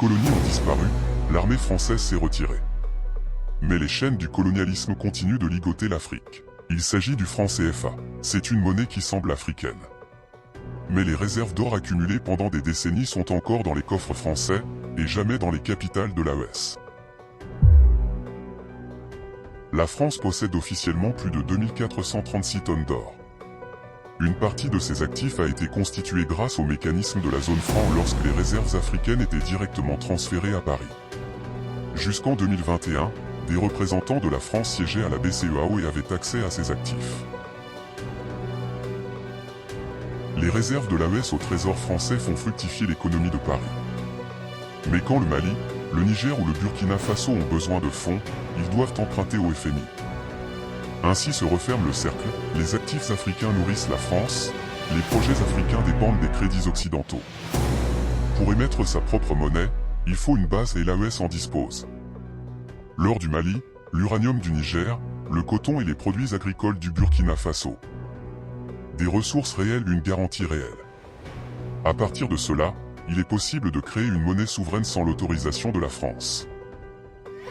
colonies ont disparu, l'armée française s'est retirée. Mais les chaînes du colonialisme continuent de ligoter l'Afrique. Il s'agit du franc CFA. C'est une monnaie qui semble africaine. Mais les réserves d'or accumulées pendant des décennies sont encore dans les coffres français, et jamais dans les capitales de l'AES. La France possède officiellement plus de 2436 tonnes d'or. Une partie de ces actifs a été constituée grâce au mécanisme de la zone franc lorsque les réserves africaines étaient directement transférées à Paris. Jusqu'en 2021, des représentants de la France siégeaient à la BCEAO et avaient accès à ces actifs. Les réserves de l'AES au Trésor français font fructifier l'économie de Paris. Mais quand le Mali, le Niger ou le Burkina Faso ont besoin de fonds, ils doivent emprunter au FMI. Ainsi se referme le cercle, les actifs africains nourrissent la France, les projets africains dépendent des crédits occidentaux. Pour émettre sa propre monnaie, il faut une base et l'AES en dispose. L'or du Mali, l'uranium du Niger, le coton et les produits agricoles du Burkina Faso. Des ressources réelles, une garantie réelle. À partir de cela, il est possible de créer une monnaie souveraine sans l'autorisation de la France.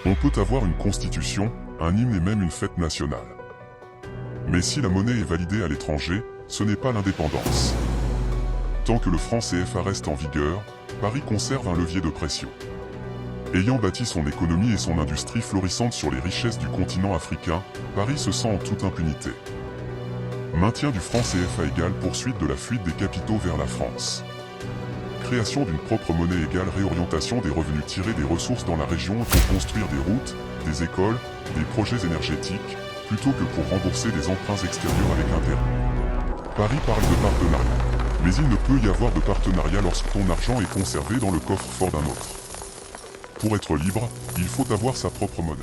On peut avoir une constitution, un hymne et même une fête nationale. Mais si la monnaie est validée à l'étranger, ce n'est pas l'indépendance. Tant que le franc CFA reste en vigueur, Paris conserve un levier de pression. Ayant bâti son économie et son industrie florissante sur les richesses du continent africain, Paris se sent en toute impunité. Maintien du franc CFA égale poursuite de la fuite des capitaux vers la France. Création d'une propre monnaie égale réorientation des revenus tirés des ressources dans la région pour construire des routes, des écoles, des projets énergétiques, plutôt que pour rembourser des emprunts extérieurs avec intérêt. Paris parle de partenariat. Mais il ne peut y avoir de partenariat lorsque ton argent est conservé dans le coffre-fort d'un autre. Pour être libre, il faut avoir sa propre monnaie.